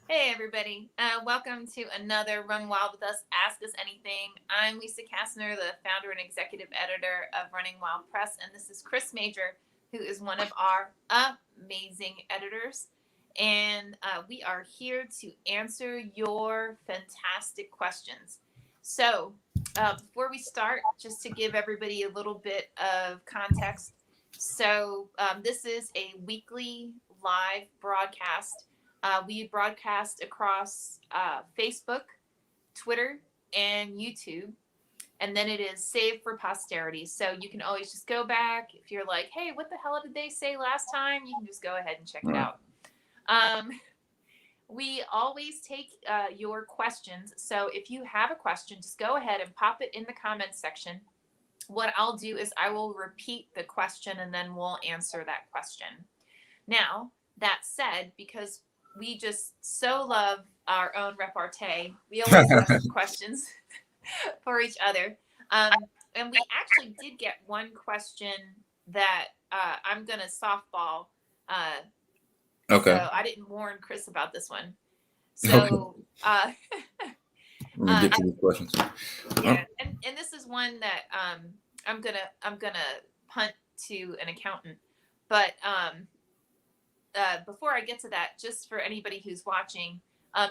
Hey everybody, welcome to another Run Wild with Us, Ask Us Anything. I'm Lisa Kastner, the founder and executive editor of Running Wild Press, and this is Chris Major, who is one of our amazing editors. And we are here to answer your fantastic questions. So before we start, just to give everybody a little bit of context. So this is a weekly live broadcast. We broadcast across Facebook, Twitter, and YouTube. And then it is saved for posterity. So you can always just go back. If you're like, hey, what the hell did they say last time? You can just go ahead and check it out. We always take your questions. So if you have a question, just go ahead and pop it in the comments section. What I'll do is I will repeat the question and then we'll answer that question. Now, that said, because we just so love our own repartee, we always have questions for each other. And we actually did get one question that I'm going to softball. Okay. So I didn't warn Chris about this one. So Let me get to these questions. Yeah, and this is one that I'm gonna punt to an accountant, but before I get to that, just for anybody who's watching,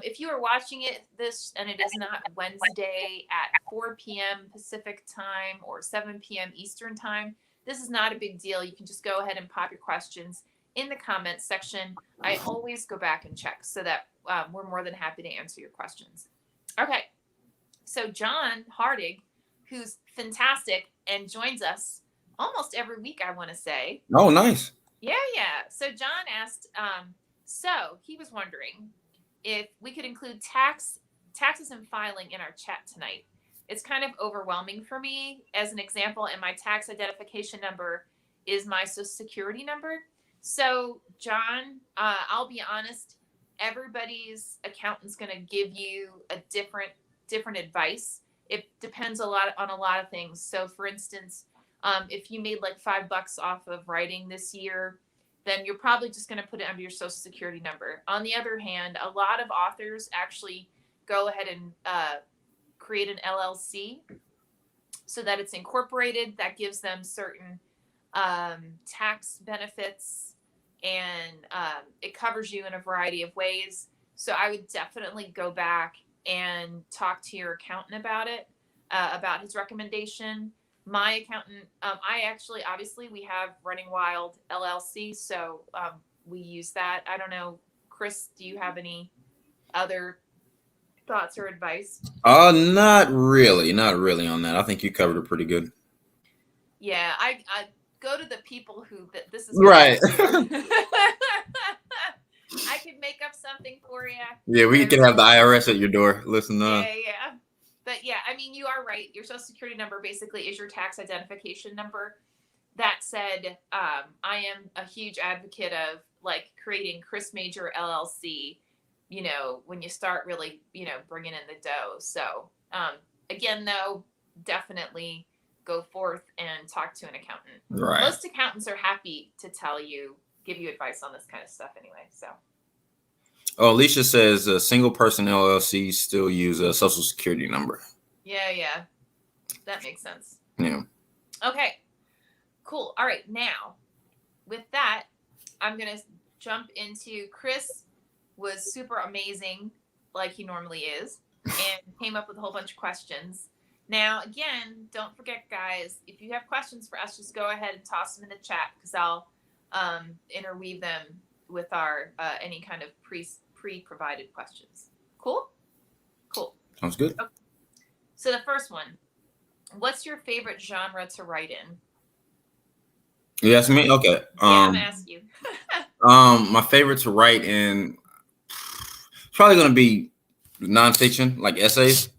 if you are watching this and it is not Wednesday at 4 p.m. Pacific time or 7 p.m. Eastern time, this is not a big deal. You can just go ahead and pop your questions in the comments section. I always go back and check so that we're more than happy to answer your questions. Okay, so John Hardig, who's fantastic and joins us almost every week, I want to say. Oh, nice. Yeah. So John asked, so he was wondering if we could include taxes and filing in our chat tonight. It's kind of overwhelming for me. As an example, and my tax identification number is my social security number. So John, I'll be honest, everybody's accountant's going to give you a different advice. It depends on a lot of things. So for instance, if you made like $5 off of writing this year, then you're probably just going to put it under your social security number. On the other hand, a lot of authors actually go ahead and create an LLC so that it's incorporated. That gives them certain tax benefits, and it covers you in a variety of ways. So I would definitely go back and talk to your accountant about it, about his recommendation. My accountant, obviously we have Running Wild LLC, so we use that. I don't know, Chris, do you have any other thoughts or advice? Not really on that. I think you covered it pretty good. Yeah, I go to the people who this is right. I could make up something for you. Yeah, we can have the IRS at your door. Listen up. Yeah. But yeah, I mean, you are right. Your social security number basically is your tax identification number. That said, I am a huge advocate of like creating Chris Major LLC, when you start really, bringing in the dough. So again, though, definitely go forth and talk to an accountant. Right. Most accountants are happy to give you advice on this kind of stuff anyway. So. Oh, Alicia says single person LLCs still use a social security number. Yeah. That makes sense. Yeah. Okay. Cool. All right. Now, with that, I'm going to jump into Chris was super amazing, like he normally is, and came up with a whole bunch of questions. Now, again, don't forget, guys, if you have questions for us, just go ahead and toss them in the chat because I'll interweave them with our any kind of pre-provided questions. Cool? Sounds good. Okay. So the first one, what's your favorite genre to write in? You ask me? Okay. I'm gonna ask you. My favorite to write in probably gonna be nonfiction, like essays,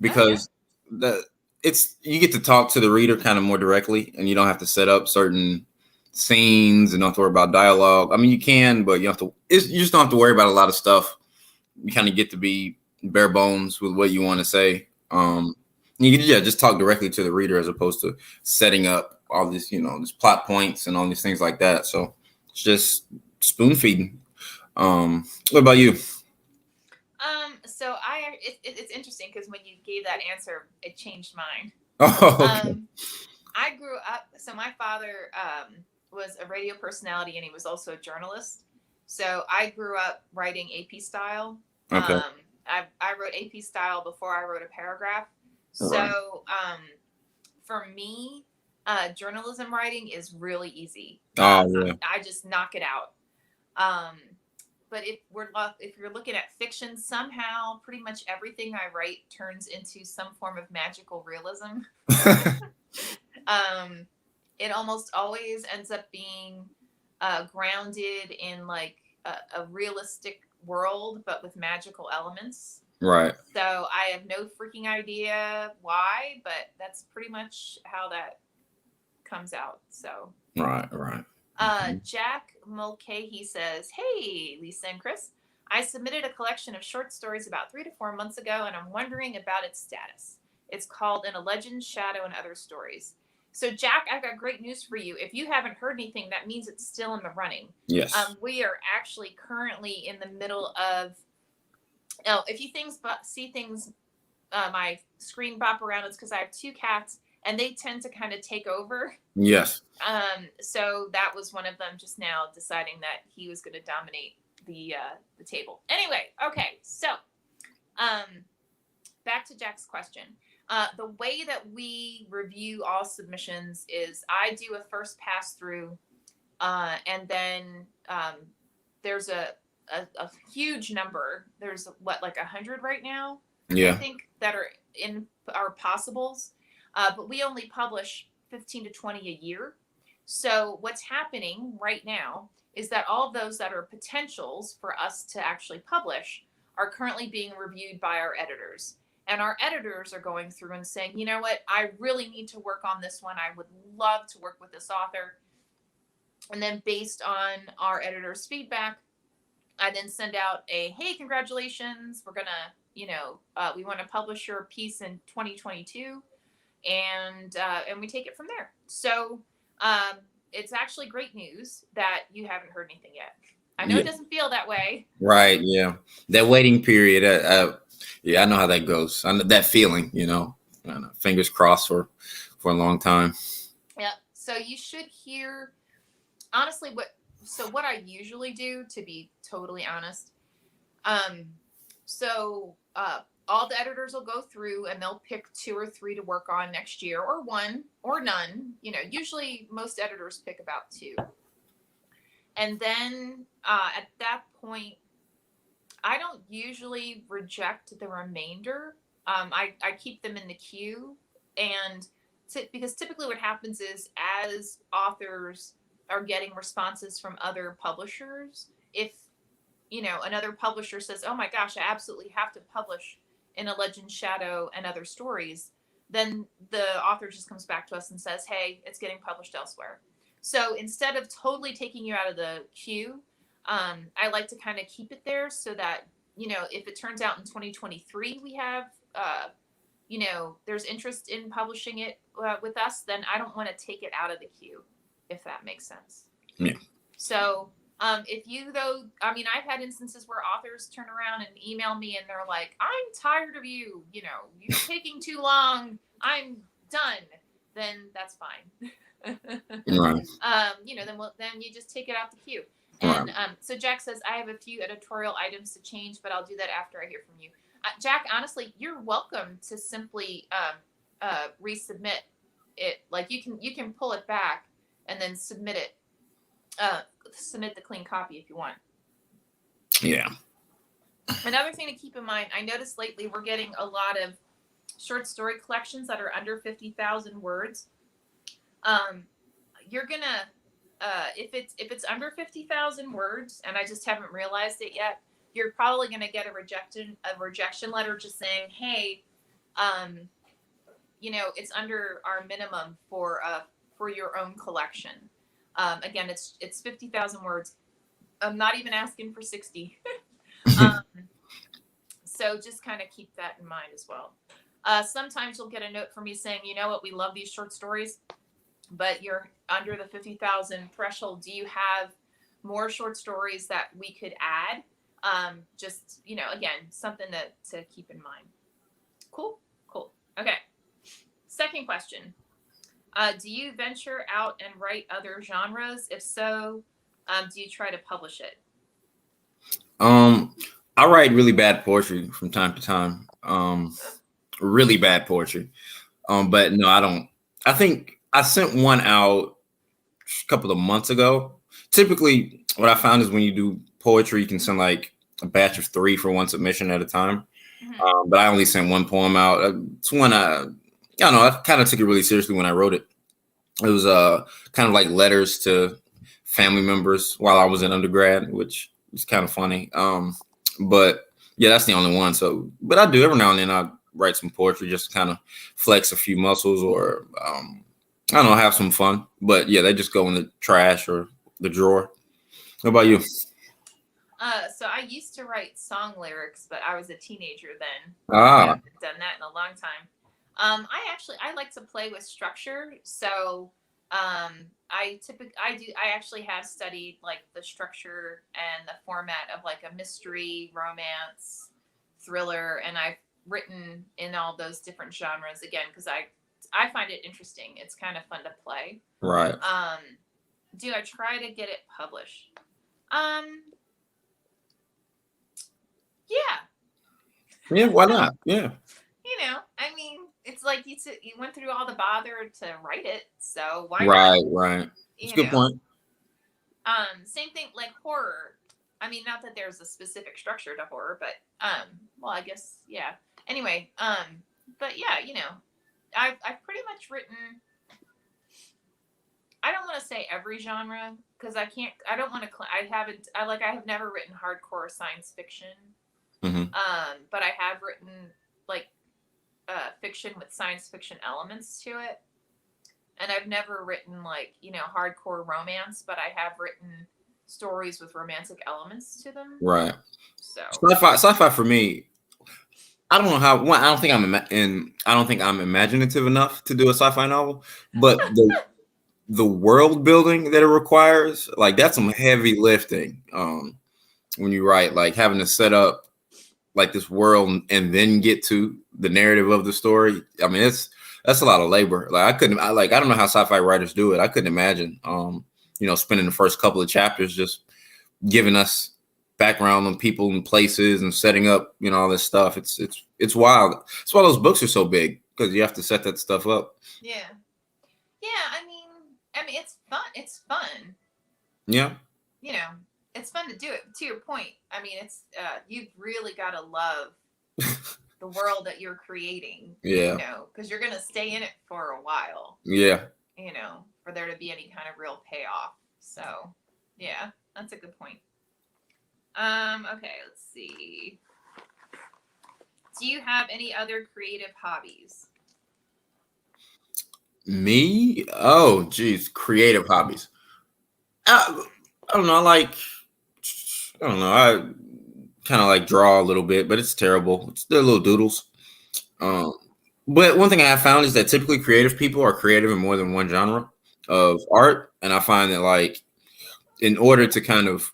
because you get to talk to the reader kind of more directly, and you don't have to set up certain scenes and don't have to worry about dialogue. I mean, you can, but you just don't have to worry about a lot of stuff. You kind of get to be bare bones with what you want to say. You can just talk directly to the reader as opposed to setting up all this, these plot points and all these things like that. So it's just spoon feeding. What about you? it's interesting because when you gave that answer, it changed mine. Oh, okay. I grew up. So my father was a radio personality, and he was also a journalist. So I grew up writing AP style. Okay. I wrote AP style before I wrote a paragraph. Right. So for me, journalism writing is really easy. Oh, yeah. I just knock it out. Um, but if you're looking at fiction, somehow pretty much everything I write turns into some form of magical realism. It almost always ends up being grounded in like a realistic world, but with magical elements. Right. So I have no freaking idea why, but that's pretty much how that comes out. So Right. Right. Jack Mulcahy says, "Hey, Lisa and Chris, I submitted a collection of short stories about 3 to 4 months ago, and I'm wondering about its status. It's called In a Legend, Shadow, and Other Stories." So, Jack, I've got great news for you. If you haven't heard anything, that means it's still in the running. Yes. We are actually currently in the middle of. Oh, if you see things, my screen bop around, it's because I have 2 cats, and they tend to kind of take over. Yes. So that was one of them just now deciding that he was going to dominate the table. Anyway, okay, so back to Jack's question. The way that we review all submissions is I do a first pass through, and then there's a huge number. There's like 100 right now. Yeah. I think that are in our possibles, but we only publish 15 to 20 a year. So what's happening right now is that all of those that are potentials for us to actually publish are currently being reviewed by our editors. And our editors are going through and saying, you know what, I really need to work on this one. I would love to work with this author. And then based on our editor's feedback, I then send out a, hey, congratulations. We're going to, we want to publish your piece in 2022. And we take it from there. So it's actually great news that you haven't heard anything yet. I know it doesn't feel that way. Right. Yeah. That waiting period. Yeah, I know how that goes. I know that feeling, fingers crossed for a long time. Yeah. So you should hear, honestly, what I usually do, to be totally honest. All the editors will go through and they'll pick 2 or 3 to work on next year, or 1 or none. Usually most editors pick about 2. And then at that point, I don't usually reject the remainder. I keep them in the queue. And because typically what happens is as authors are getting responses from other publishers, if, another publisher says, oh my gosh, I absolutely have to publish In a Legend, Shadow, and Other Stories, then the author just comes back to us and says, hey, it's getting published elsewhere. So instead of totally taking you out of the queue, I like to kind of keep it there so that, if it turns out in 2023 we have, there's interest in publishing it with us, then I don't want to take it out of the queue, if that makes sense. Yeah. So if you, though, I've had instances where authors turn around and email me and they're like, I'm tired of you, you're taking too long, I'm done, then that's fine. Right. Then you just take it out the queue. And so Jack says, I have a few editorial items to change, but I'll do that after I hear from you. Jack, honestly, you're welcome to simply resubmit it. Like you can pull it back and then submit it. Submit the clean copy if you want. Yeah. Another thing to keep in mind, I noticed lately we're getting a lot of short story collections that are under 50,000 words. You're gonna, if it's under 50,000 words, and I just haven't realized it yet, you're probably gonna get a rejection letter just saying, hey, it's under our minimum for your own collection. Again, it's 50,000 words. I'm not even asking for 60. So just kind of keep that in mind as well. Sometimes you'll get a note from me saying, you know what, we love these short stories, but you're under the 50,000 threshold. Do you have more short stories that we could add? Just, again, something to keep in mind. Cool. Okay. Second question. Do you venture out and write other genres? If so, do you try to publish it? I write really bad poetry from time to time. Really bad poetry. But no, I don't. I think I sent one out a couple of months ago. Typically, what I found is when you do poetry, you can send like a batch of 3 for one submission at a time. But I only sent one poem out. It's one I don't know. I kind of took it really seriously when I wrote it. It was kind of like letters to family members while I was in undergrad, which was kind of funny. But yeah, that's the only one. So, but I do every now and then. I write some poetry just to kind of flex a few muscles, or I don't know, have some fun. But yeah, they just go in the trash or the drawer. What about you? So I used to write song lyrics, but I was a teenager then. I Ah, haven't done that in a long time. I like to play with structure. So I actually have studied like the structure and the format of like a mystery, romance, thriller, and I've written in all those different genres again because I find it interesting. It's kind of fun to play. right. Do I try to get it published? Um, yeah. Yeah, why not? Yeah. I mean, it's like you went through all the bother to write it, so why not? Right. It's a You good know. point. Same thing like horror. I mean, not that there's a specific structure to horror, but well, I guess yeah. Anyway, but yeah, I've pretty much written. I don't want to say every genre because I can't. I don't want to. I haven't. I have never written hardcore science fiction. Hmm. But I have written like fiction with science fiction elements to it. And I've never written like, hardcore romance, but I have written stories with romantic elements to them. Right. So, Sci-fi for me. I don't know how. One, I don't think I don't think I'm imaginative enough to do a sci-fi novel. But the world building that it requires, like that's some heavy lifting. When you write, like having to set up like this world and then get to the narrative of the story. I mean, that's a lot of labor. Like I don't know how sci-fi writers do it. I couldn't imagine spending the first couple of chapters just giving us background on people and places and setting up, all this stuff. It's wild. That's why those books are so big, because you have to set that stuff up. yeah. Yeah, I mean it's fun. It's fun. Yeah. It's fun to do it. To your point, I mean, it's you've really got to love the world that you're creating. Yeah. Because you're gonna stay in it for a while. Yeah. For there to be any kind of real payoff. So, yeah, that's a good point. Okay, let's see. Do you have any other creative hobbies? Me? Oh, geez, creative hobbies. I don't know. I don't know. I kind of like draw a little bit, but it's terrible. It's the little doodles. Um, but one thing I have found is that typically creative people are creative in more than one genre of art, and I find that like in order to kind of,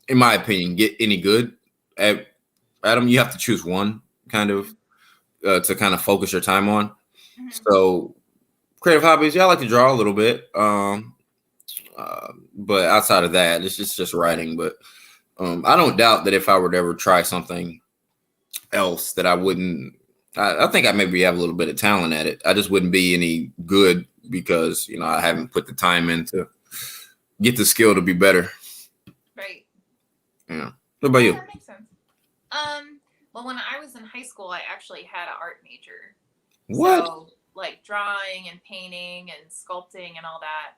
in my opinion, get any good at them, you have to choose one kind of to kind of focus your time on. Mm-hmm. So creative hobbies, yeah, I like to draw a little bit. But outside of that, it's just writing. But I don't doubt that if I were to ever try something else, that I wouldn't. I think I maybe have a little bit of talent at it. I just wouldn't be any good because I haven't put the time in to get the skill to be better. Right. Yeah. What about you? That makes sense. Well, when I was in high school, I actually had an art major. What? So, like drawing and painting and sculpting and all that.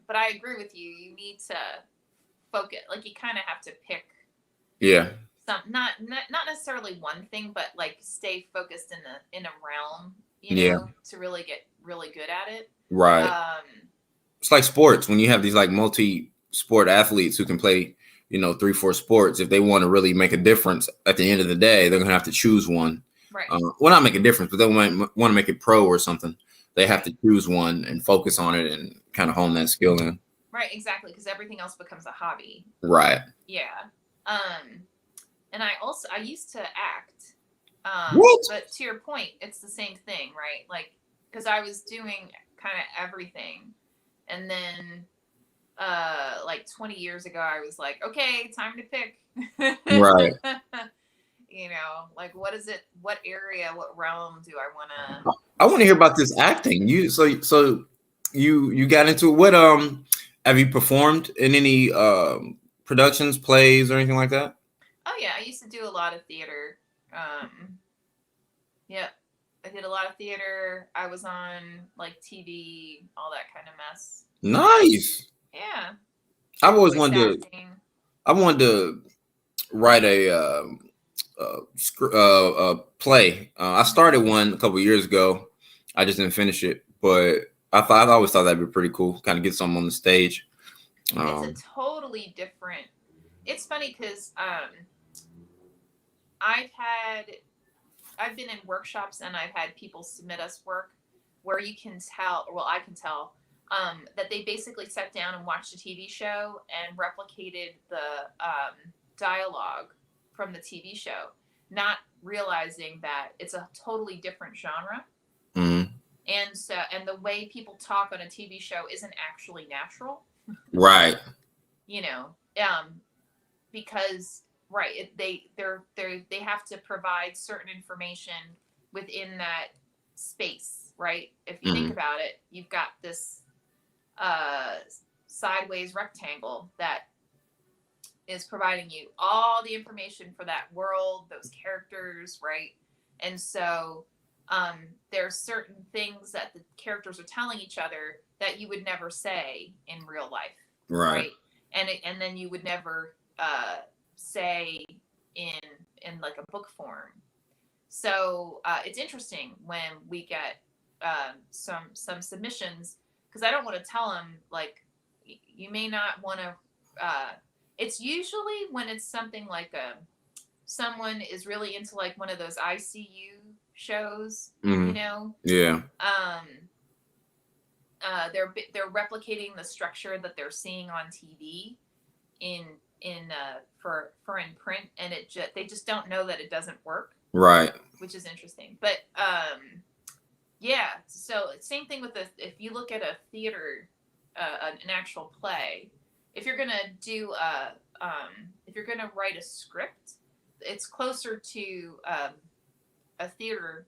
But I agree with you. You need to focus. Like you kind of have to pick. Yeah. Some not necessarily one thing, but like stay focused in a realm. To really get really good at it. Right. It's like sports. When you have these like multi-sport athletes who can play, 3-4 sports, if they want to really make a difference at the end of the day, they're gonna have to choose one. Right. Well, not make a difference, but they might want to make it pro or something. They have to choose one and focus on it and kind of hone that skill in. Right, exactly, because everything else becomes a hobby. Right. Yeah. And I used to act. What? But to your point, it's the same thing, right? Like, because I was doing kind of everything. And then like 20 years ago, I was like, okay, time to pick. Right. You know, like what area, what realm do I want to I want to hear about this acting. You got into it. What have you performed in any productions, plays, or anything like that? Oh yeah, I used to do a lot of theater. Yep. I did a lot of theater. I was on like TV, all that kind of mess. Nice. Yeah. I've always Voice wanted to. acting. I wanted to write a play. I started one a couple years ago. I just didn't finish it, but I always thought that'd be pretty cool. Kind of get something on the stage. It's a totally different. It's funny because I've been in workshops and I've had people submit us work where you can tell, well, I can tell that they basically sat down and watched a TV show and replicated the dialogue from the TV show, not realizing that it's a totally different genre. Mm-hmm. And the way people talk on a TV show isn't actually natural. Right. You know, because right, they have to provide certain information within that space, right? If you think about it, you've got this sideways rectangle that is providing you all the information for that world, those characters, right? And so there's certain things that the characters are telling each other that you would never say in real life, right? And then you would never say in like a book form. So it's interesting when we get some submissions, because I don't want to tell them like you may not want to. It's usually when it's something like someone is really into like one of those ICU shows, you know. Yeah. They're replicating the structure that they're seeing on TV for in print, and they just don't know that it doesn't work. Right. Which is interesting. But yeah, so same thing with if you look at a theater, an actual play, if you're gonna do if you're gonna write a script, it's closer to a theater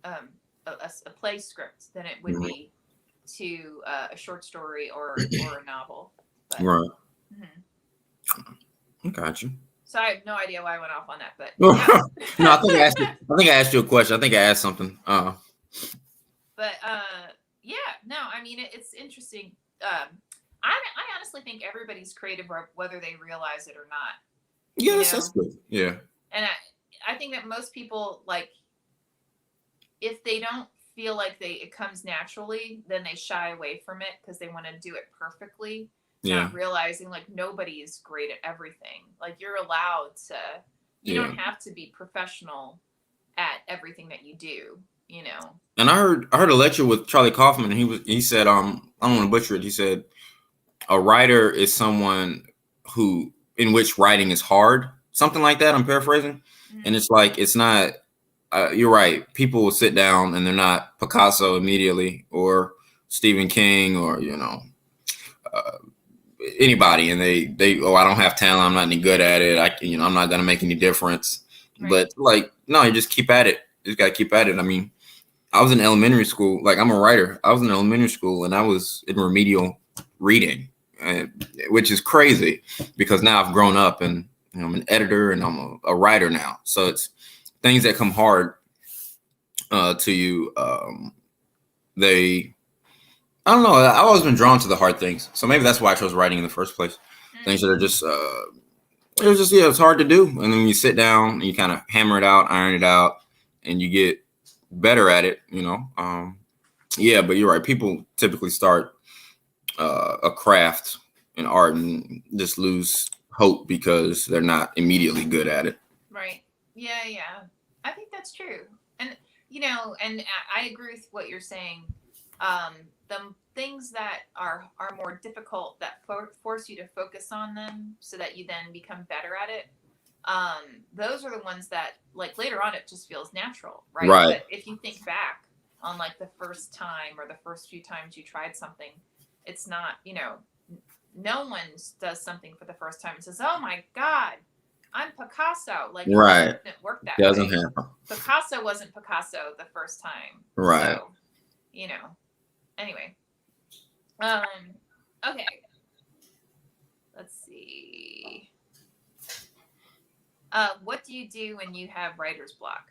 a play script than it would be to a short story or a novel. But, right. I got you. So I have no idea why I went off on that, but yeah. No, I think I asked you a question. I think I asked something. But yeah, no, I mean it's interesting. I honestly think everybody's creative whether they realize it or not. Yes, that's good. Yeah. And I think that most people, like, if they don't feel like it comes naturally, then they shy away from it because they want to do it perfectly. Yeah. Not realizing like nobody is great at everything. Like you're allowed to, you don't have to be professional at everything that you do, you know. And I heard a lecture with Charlie Kaufman, and he said, I don't want to butcher it. He said, a writer is someone in which writing is hard, something like that. I'm paraphrasing. And it's like, it's not, you're right. People will sit down and they're not Picasso immediately or Stephen King or, you know, anybody. And they, I don't have talent. I'm not any good at it. I'm not going to make any difference. Right. But like, no, you just keep at it. You just got to keep at it. I mean, I was in elementary school. Like, I'm a writer. I was in elementary school and I was in remedial reading, which is crazy because now I've grown up and I'm an editor and I'm a writer now. So it's things that come hard to you. I don't know. I've always been drawn to the hard things. So maybe that's why I chose writing in the first place. Things that are just, it's hard to do. And then you sit down and you kind of hammer it out, iron it out, and you get better at it, you know? But you're right. People typically start a craft in art and just lose hope because they're not immediately good at it. Right. Yeah. I think that's true. And, you know, and I agree with what you're saying. The things that are more difficult that force you to focus on them so that you then become better at it. those are the ones that like later on it just feels natural, right? Right. But if you think back on like the first time or the first few times you tried something, it's not, no one does something for the first time and says, "Oh my God, I'm Picasso." Like it just Right. didn't work that Doesn't way. happen. Picasso wasn't Picasso the first time. Right. So, anyway. Okay. Let's see. What do you do when you have writer's block?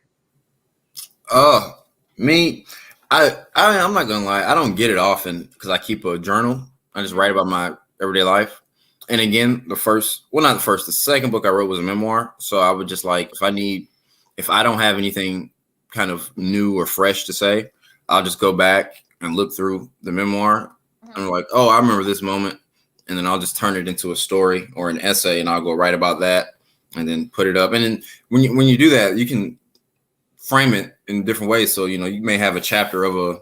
Me, I'm not gonna lie. I don't get it often because I keep a journal. I just write about my everyday life. And again, the second book I wrote was a memoir. So I would just like, if I don't have anything kind of new or fresh to say, I'll just go back and look through the memoir. And I'm like, oh, I remember this moment. And then I'll just turn it into a story or an essay and I'll go write about that and then put it up. And then when you do that, you can frame it in different ways. So, you may have a chapter of a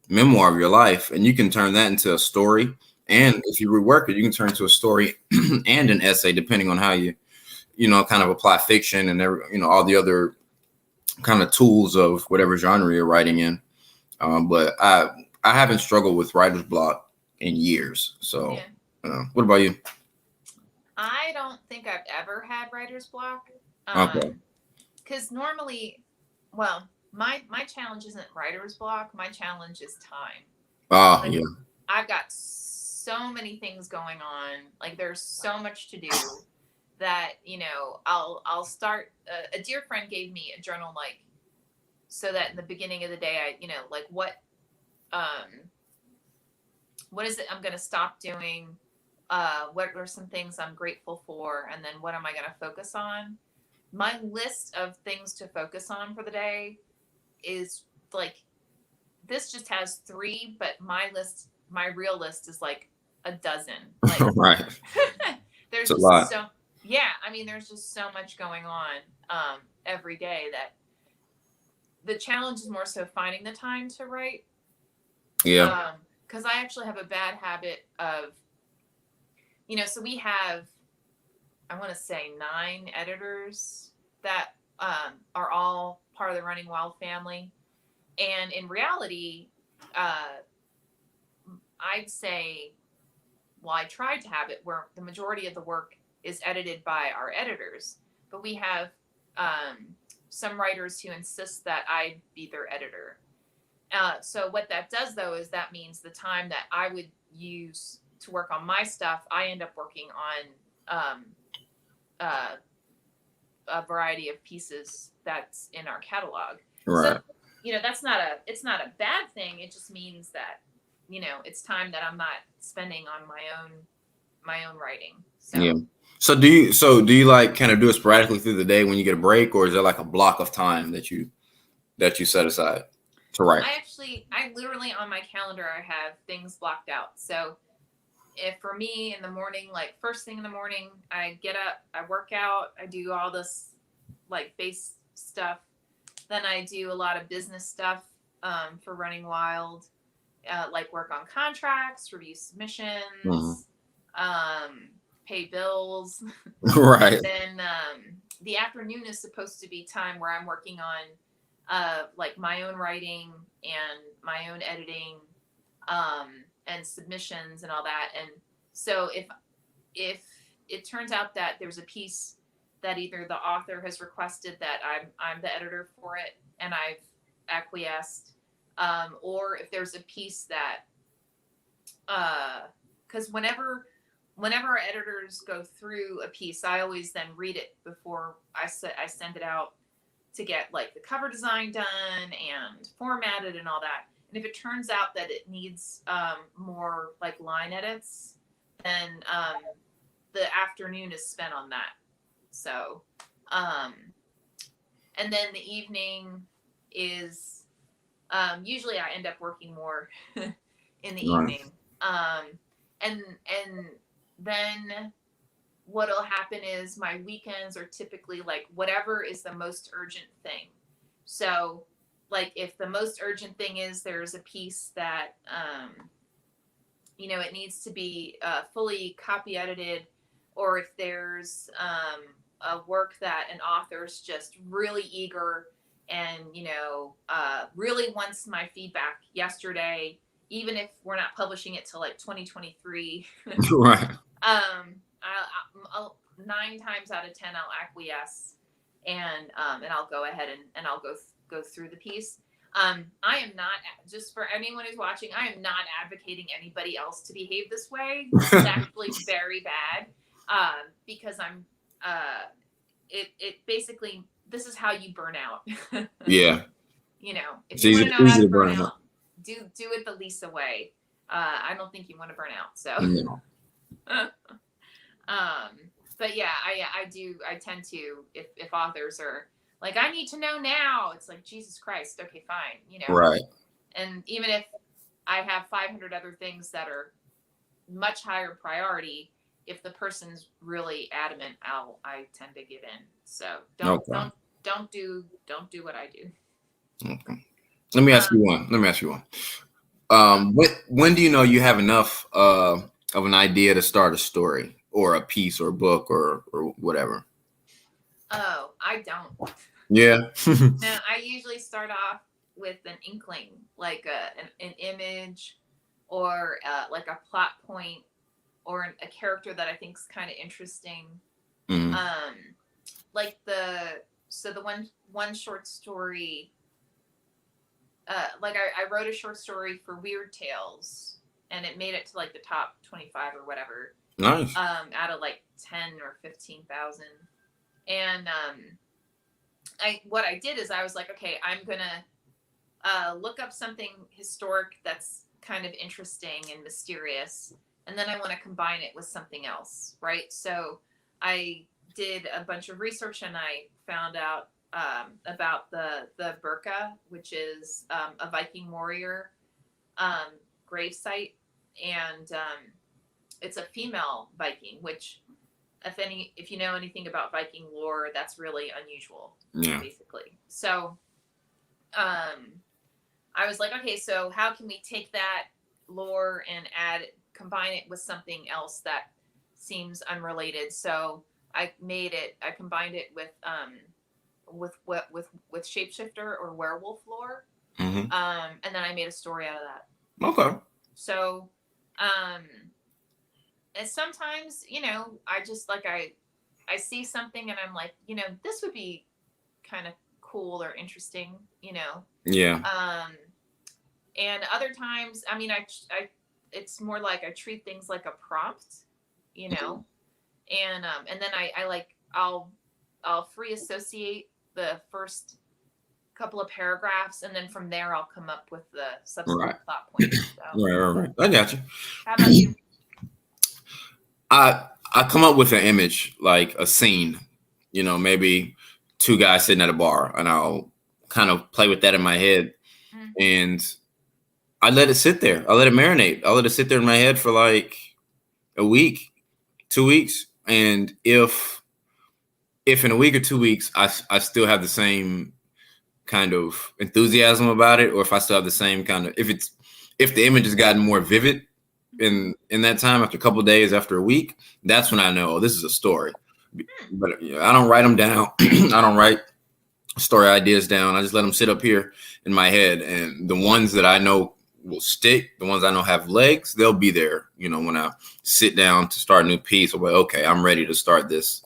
memoir of your life and you can turn that into a story. And if you rework it, you can turn it into a story and an essay, depending on how you kind of apply fiction and all the other kind of tools of whatever genre you're writing in. But I haven't struggled with writer's block in years. So, what about you? I don't think I've ever had writer's block. Okay. Because normally, well, my challenge isn't writer's block. My challenge is time. Yeah. I've got so many things going on. Like there's so much to do that I'll start. A dear friend gave me a journal, like so that in the beginning of the day, I like what is it I'm gonna stop doing. What are some things I'm grateful for, and then what am I gonna focus on? My list of things to focus on for the day is like this just has 3, but my real list is like a dozen. Like, right. There's it's a lot. There's just so much going on every day that the challenge is more so finding the time to write. Yeah. Because I actually have a bad habit of, so we have, I want to say 9 editors that are all part of the Running Wild family. And in reality, I'd say, well, I tried to have it where the majority of the work is edited by our editors, but we have some writers who insist that I be their editor. So what that does, though, is that means the time that I would use to work on my stuff, I end up working on a variety of pieces that's in our catalog. Right. So, it's not a bad thing. It just means that, it's time that I'm not spending on my own writing. So. Yeah. So do you like kind of do it sporadically through the day when you get a break, or is there like a block of time that you set aside to write? I literally on my calendar, I have things blocked out. So if for me in the morning, like first thing in the morning, I get up, I work out, I do all this like base stuff. Then I do a lot of business stuff for Running Wild, like work on contracts, review submissions, pay bills. Right. And then the afternoon is supposed to be time where I'm working on like my own writing and my own editing and submissions and all that. And so if it turns out that there's a piece that either the author has requested that I'm the editor for it and I've acquiesced, or if there's a piece that because whenever our editors go through a piece, I always then read it before I send it out to get like the cover design done and formatted and all that. And if it turns out that it needs more like line edits, then the afternoon is spent on that. So, and then the evening is usually I end up working more in the evening. And then what'll happen is my weekends are typically like whatever is the most urgent thing. So like if the most urgent thing is there's a piece that it needs to be fully copy edited, or if there's a work that an author's just really eager and really wants my feedback yesterday, even if we're not publishing it till like 2023. Right. I'll 9 times out of 10 I'll acquiesce, and I'll go ahead and I'll go through the piece. I am not, just for anyone who's watching, I am not advocating anybody else to behave this way. This is actually very bad, because I'm it basically, this is how you burn out. Yeah. If you want to know how to burn out, do it the Lisa way. I don't think you want to burn out. So but yeah, I tend to, if authors are like, I need to know now, it's like, Jesus Christ, okay, fine, Right. And even if I have 500 other things that are much higher priority, if the person's really adamant, I tend to give in. So don't do what I do. Okay. Let me ask you one. When do you know you have enough of an idea to start a story or a piece or a book or whatever? Oh, I don't. Yeah. No, I usually start off with an inkling, like an image, or like a plot point, or a character that I think is kind of interesting. Mm-hmm. Like the one short story. Like I wrote a short story for Weird Tales, and it made it to like the top 25 or whatever. Nice. Out of like 10 or 15,000, and what I did is I was like, okay, I'm gonna look up something historic that's kind of interesting and mysterious, and then I want to combine it with something else, right? So I did a bunch of research, and I found out about the Burka, which is a Viking warrior gravesite, and it's a female Viking, which, if you know anything about Viking lore, that's really unusual, basically. So I was like, okay, so how can we take that lore and combine it with something else that seems unrelated? So I combined it with shapeshifter or werewolf lore. Mm-hmm. And then I made a story out of that. Okay. So and sometimes, I just like, I see something and I'm like, this would be kind of cool or interesting, Yeah. And other times, I mean, I it's more like I treat things like a prompt, and then I'll free associate the first couple of paragraphs, and then from there I'll come up with the subsequent plot points. So. Right. I got you. How about you? I come up with an image, like a scene, maybe two guys sitting at a bar, and I'll kind of play with that in my head, and I let it sit there. I let it marinate. I let it sit there in my head for like a week, 2 weeks, and if in a week or 2 weeks I still have the same kind of enthusiasm about it, or if I still have the same kind of, if the image has gotten more vivid in that time, after a couple of days, after a week, that's when I know, this is a story. But I don't write them down. I don't write story ideas down. I just let them sit up here in my head, and the ones that I know will stick, the ones I know have legs, they'll be there. When I sit down to start a new piece, I'll be like, okay, I'm ready to start this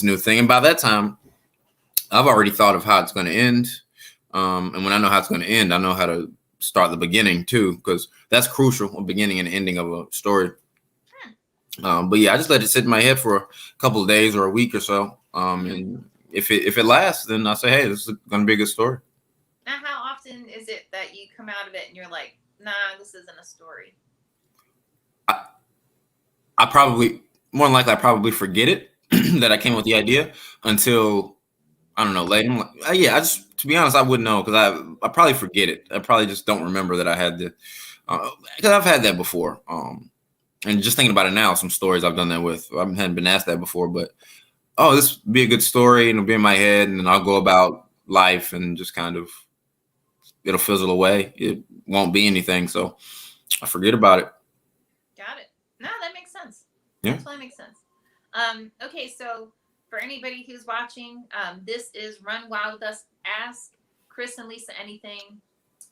new thing. And by that time, I've already thought of how it's going to end. And when I know how it's going to end, I know how to start the beginning too, because that's crucial, a beginning and ending of a story. But yeah, I just let it sit in my head for a couple of days or a week or so. And if it lasts, then I say, hey, this is going to be a good story. Now, how often is it that you come out of it and you're like, nah, this isn't a story? I probably, more than likely, I probably forget it that I came up with the idea until, I don't know, later. Yeah, to be honest, I wouldn't know, because I probably forget it. I probably just don't remember that I had the, because I've had that before. And just thinking about it now, some stories I've done that with, I hadn't been asked that before, but, oh, this would be a good story, and it'll be in my head, and then I'll go about life and just kind of, it'll fizzle away. It won't be anything, so I forget about it. Got it. No, that makes sense. Yeah. That totally makes sense. Okay, so for anybody who's watching, this is Run Wild with Us. Ask Chris and Lisa anything.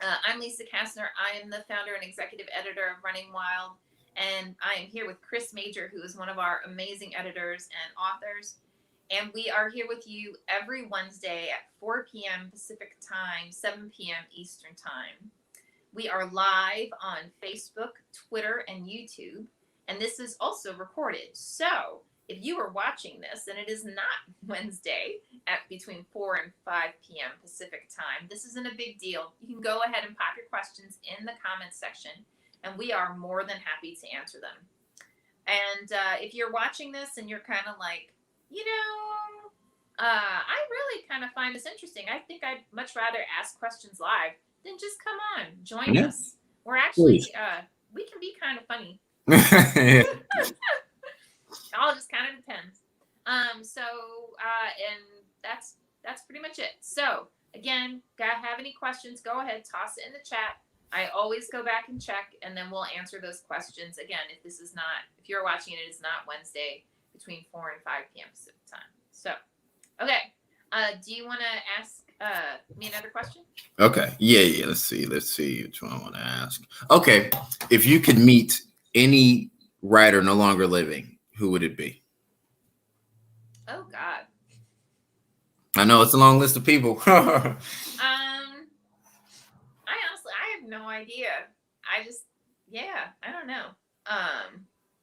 I'm Lisa Kastner. I am the founder and executive editor of Running Wild. And I am here with Chris Major, who is one of our amazing editors and authors. And we are here with you every Wednesday at 4 p.m. Pacific time, 7 p.m. Eastern time. We are live on Facebook, Twitter, and YouTube. And this is also recorded. So if you are watching this and it is not Wednesday at between 4 and 5 p.m. Pacific time, this isn't a big deal. You can go ahead and pop your questions in the comments section, and we are more than happy to answer them. And if you're watching this and you're kind of like, I really kind of find this interesting. I think I'd much rather ask questions live than just come on, join us. We're actually, we can be kind of funny. All just kind of depends. And that's pretty much it. So again, have any questions, go ahead, toss it in the chat. I always go back and check, and then we'll answer those questions. Again, if you're watching it is not Wednesday between 4 and 5 p.m. Pacific time. So, okay. Do you want to ask me another question? Okay. Yeah. Let's see which one I want to ask. Okay. If you could meet any writer no longer living, who would it be? Oh God. I know it's a long list of people. I have no idea. I don't know.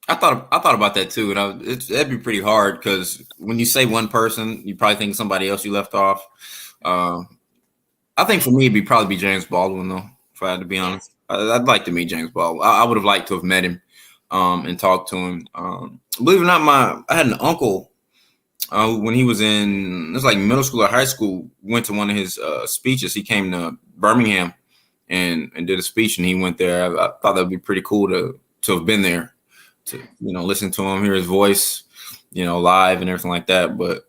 I thought about that too, and that'd be pretty hard because when you say one person, you probably think somebody else you left off. I think for me, it'd probably be James Baldwin, though. If I had to be honest, I'd like to meet James Baldwin. I would have liked to have met him and talked to him. Believe it or not, I had an uncle when he was it was like middle school or high school. Went to one of his speeches. He came to Birmingham and did a speech, and he went there. I thought that'd be pretty cool to have been there, to listen to him, hear his voice, live and everything like that. But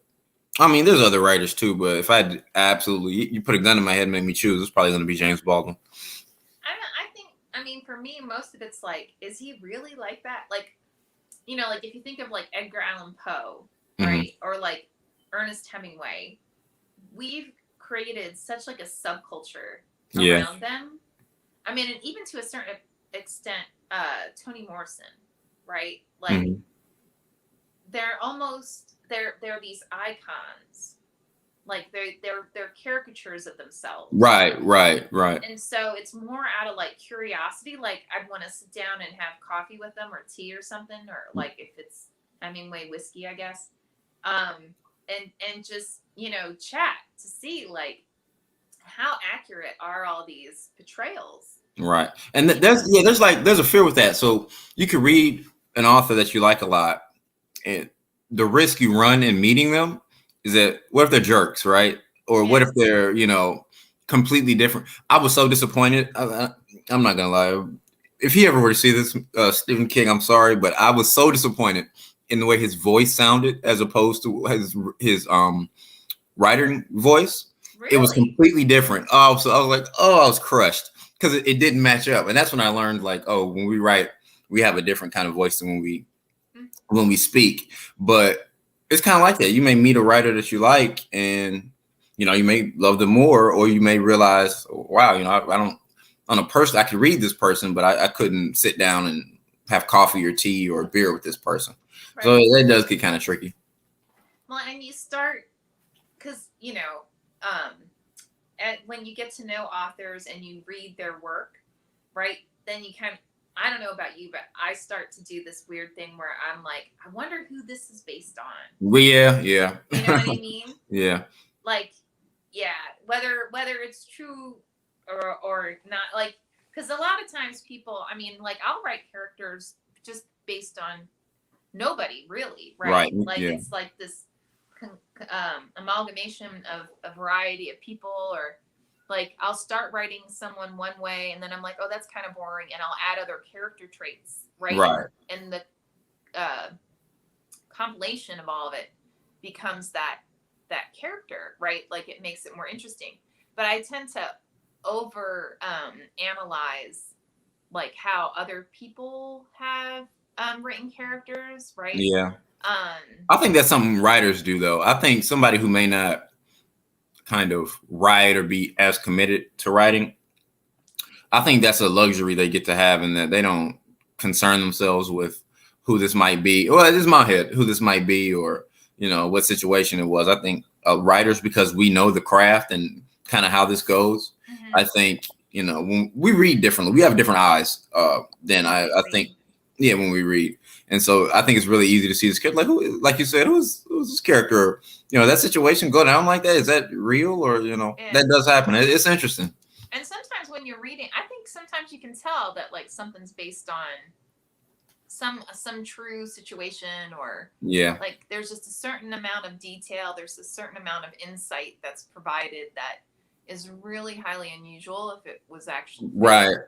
I mean, there's other writers too. But if I had you put a gun in my head and make me choose, it's probably going to be James Baldwin. I mean, for me, most of it's like, is he really like that? Like, like if you think of like Edgar Allan Poe, right, or like Ernest Hemingway, we've created such like a subculture around them. I mean, and even to a certain extent, Toni Morrison, right? Like they're these icons. Like they're caricatures of themselves. Right. And so it's more out of like curiosity. Like I'd want to sit down and have coffee with them or tea or something, or like if it's Hemingway whiskey, I guess. And just chat to see like how accurate are all these portrayals. Right. And there's a fear with that. So you could read an author that you like a lot, and the risk you run in meeting them is that what if they're jerks, right? Or what if they're, completely different? I was so disappointed. I'm not gonna lie. If he ever were to see this, Stephen King, I'm sorry, but I was so disappointed in the way his voice sounded as opposed to his writing voice. Really? It was completely different. Oh, so I was like, I was crushed because it didn't match up. And that's when I learned, like, when we write, we have a different kind of voice than when we speak. But it's kind of like that. You may meet a writer that you like, and you may love them more, or you may realize, wow, I don't, on a person, I could read this person, but I couldn't sit down and have coffee or tea or beer with this person. Right. So that does get kind of tricky. Well, and you start, because when you get to know authors and you read their work, right? Then you I don't know about you, but I start to do this weird thing where I'm like, I wonder who this is based on. Well, yeah. You know what I mean? Yeah. Like, whether it's true or not, like, because a lot of times people, I mean, like, I'll write characters just based on nobody, really, right? Like, it's like this amalgamation of a variety of people, or like I'll start writing someone one way and then I'm like, oh, that's kind of boring, and I'll add other character traits, right? And the compilation of all of it becomes that character, right? Like it makes it more interesting. But I tend to over analyze like how other people have written characters, right? Yeah. I think that's something writers do, though. I think somebody who may not kind of write or be as committed to writing, I think that's a luxury they get to have, and that they don't concern themselves with who this might be. Well, this is my head, who this might be, or what situation it was. I think writers, because we know the craft and kind of how this goes. I think when we read differently, we have different eyes than I think. Yeah, when we read, and so I think it's really easy to see this character. Like who, like you said, who's this character? That situation go down like that. Is that real, or that does happen? It's interesting. And sometimes when you're reading, I think sometimes you can tell that like something's based on some true situation, or like there's just a certain amount of detail, there's a certain amount of insight that's provided that is really highly unusual if it was actually right.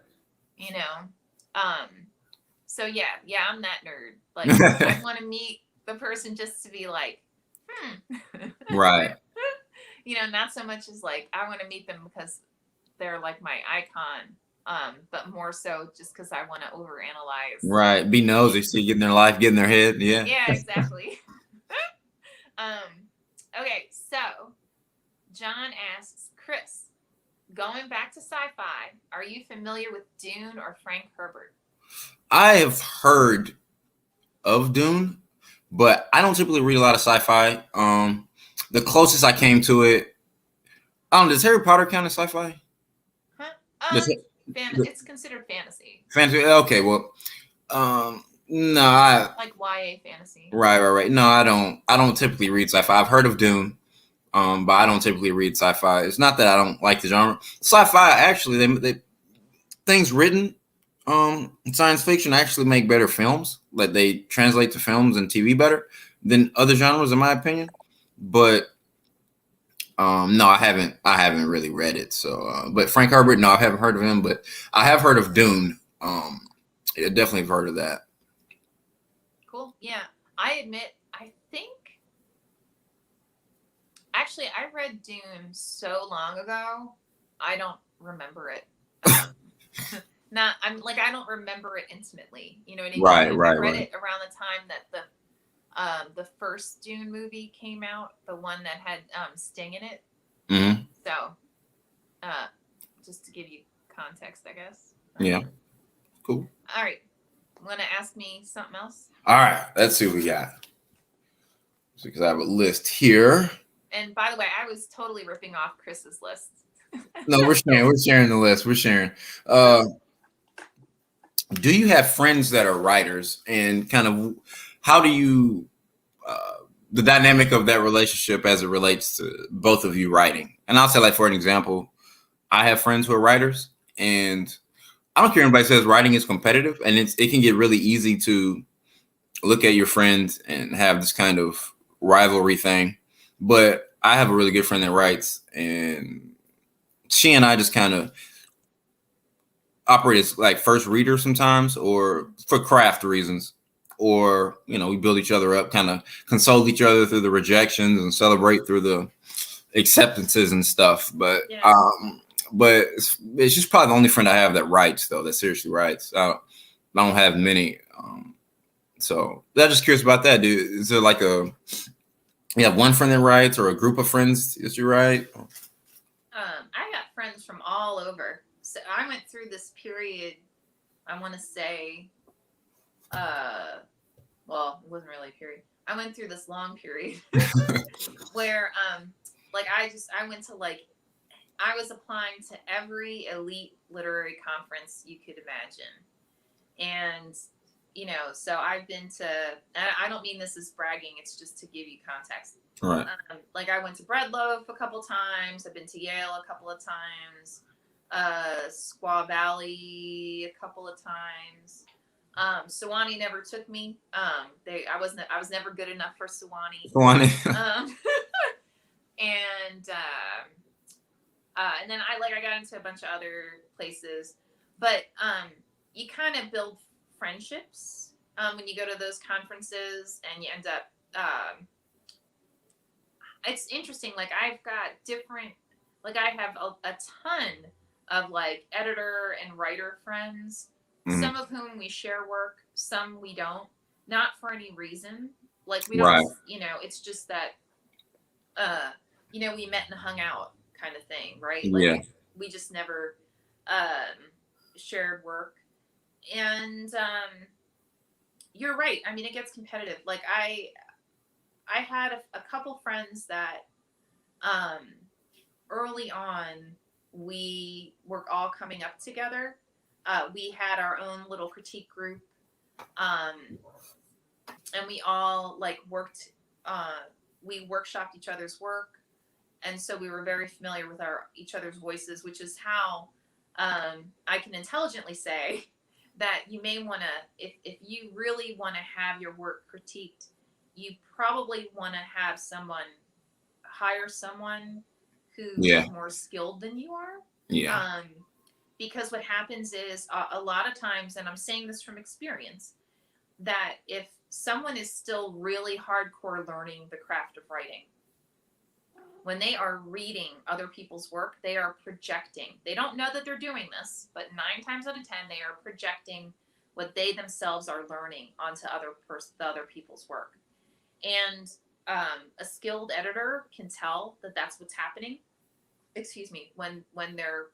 So yeah, I'm that nerd. Like I want to meet the person just to be like, right. Not so much as like I want to meet them because they're like my icon, but more so just because I want to overanalyze. Right, be nosy, see, get in their life, get in their head. Yeah. Yeah, exactly. Okay, so John asks, Chris, going back to sci-fi, are you familiar with Dune or Frank Herbert? I have heard of Dune, but I don't typically read a lot of sci-fi. The closest I came to it, does Harry Potter count as sci-fi? Huh? It's considered fantasy. Fantasy. Okay, well, no, I like YA fantasy. Right. No, I don't typically read sci-fi. I've heard of Dune, but I don't typically read sci-fi. It's not that I don't like the genre. Sci-fi, actually, they things written science fiction actually make better films. Like they translate to films and TV better than other genres, in my opinion. But no, I haven't really read it. So, but Frank Herbert, no, I haven't heard of him. But I have heard of Dune. I definitely have heard of that. Cool. Yeah, I admit, I think actually I read Dune so long ago, I don't remember it. I don't remember it intimately. You know what I mean? Right. I read it around the time that the first Dune movie came out, the one that had Sting in it. Mm-hmm. So, just to give you context, I guess. Yeah. Cool. All right. Want to ask me something else? All right. Let's see what we got. Because I have a list here. And by the way, I was totally ripping off Chris's list. No, we're sharing the list. We're sharing. Do you have friends that are writers, and kind of how do you the dynamic of that relationship as it relates to both of you writing? And I'll say, like, for an example, I have friends who are writers, and I don't care if anybody says writing is competitive, and it can get really easy to look at your friends and have this kind of rivalry thing. But I have a really good friend that writes, and she and I just kind of operate as like first readers sometimes, or for craft reasons, or we build each other up, kind of console each other through the rejections and celebrate through the acceptances and stuff. But but it's just probably the only friend I have that writes, though, that seriously writes. I don't have many. So I'm just curious about that, dude. Is there like you have one friend that writes, or a group of friends that you write? I got friends from all over. So I went through this period, I want to say, well, it wasn't really a period. I went through this long period where, I went to I was applying to every elite literary conference you could imagine. And, so I've been to, I don't mean this as bragging, it's just to give you context. Right. I went to Breadloaf a couple times. I've been to Yale a couple of times. Squaw Valley a couple of times. Sewanee never took me. I was never good enough for Sewanee. And then I got into a bunch of other places, but you kind of build friendships when you go to those conferences, and you end up. It's interesting. I've got different. I have a ton of editor and writer friends. Mm-hmm. Some of whom we share work, some we don't. Not for any reason. Like we don't, Right. it's just that, we met and hung out kind of thing, right? Like Yeah. we just never um, shared work. And you're right. I mean, it gets competitive. Like I had a couple friends that um, early on we were all coming up together. We had our own little critique group, um, and we all like worked. We workshopped each other's work, and so we were very familiar with our each other's voices, which is how I can intelligently say that you may want to, if you really want to have your work critiqued, you probably want to have hire someone who Yeah. is more skilled than you are. Yeah. Because what happens is a lot of times, and I'm saying this from experience, that if someone is still really hardcore learning the craft of writing, when they are reading other people's work, they are projecting. They don't know that they're doing this, but 9 times out of 10, they are projecting what they themselves are learning onto the other people's work. And a skilled editor can tell that that's what's happening. Excuse me, when they're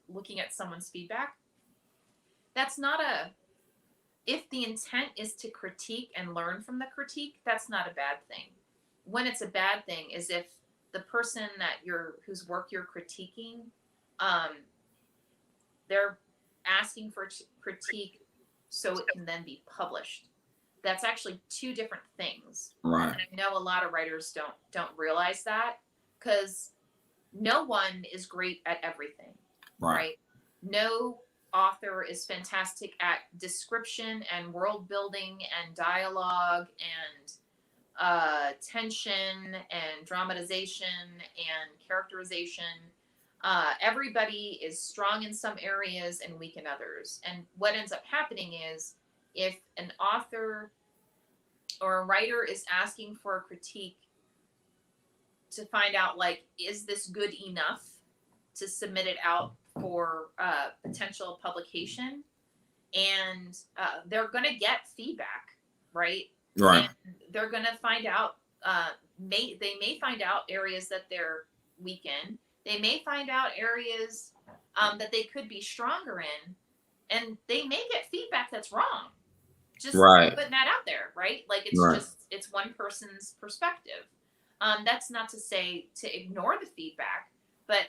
looking at someone's feedback. That's not if the intent is to critique and learn from the critique, that's not a bad thing. When it's a bad thing is if the person whose work you're critiquing, they're asking for critique so it can then be published. That's actually two different things. Right. And I know a lot of writers don't realize that, because no one is great at everything. Right? No author is fantastic at description and world building and dialogue and tension and dramatization and characterization. Everybody is strong in some areas and weak in others. And what ends up happening is, if an author or a writer is asking for a critique to find out, like, is this good enough to submit it out for potential publication, and they're going to get feedback, right? Right. And they're going to find out, they may find out areas that they're weak in. They may find out areas that they could be stronger in, and they may get feedback that's wrong. Just putting that out there, right? Like it's one person's perspective. That's not to say to ignore the feedback, but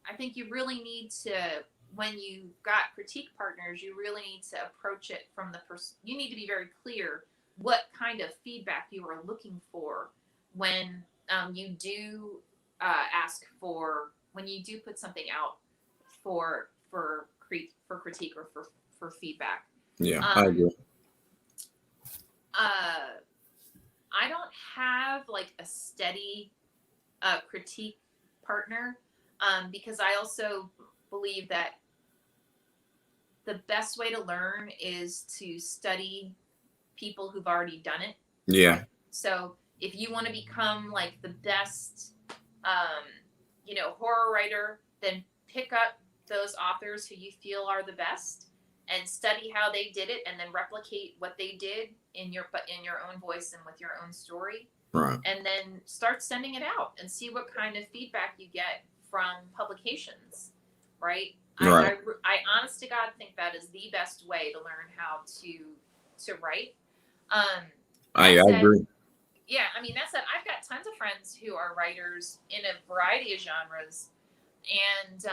I think you really need to, when you got critique partners, you really need to approach it from the you need to be very clear what kind of feedback you are looking for when you do when you do put something out for critique or for feedback. Yeah, I agree. I don't have like a steady critique partner, because I also believe that the best way to learn is to study people who've already done it. Yeah. So if you want to become like the best, horror writer, then pick up those authors who you feel are the best and study how they did it, and then replicate what they did in your own voice and with your own story. Right. And then start sending it out and see what kind of feedback you get from publications. Right. I honest to God think that is the best way to learn how to write. I agree. Yeah, I mean, that said, I've got tons of friends who are writers in a variety of genres, and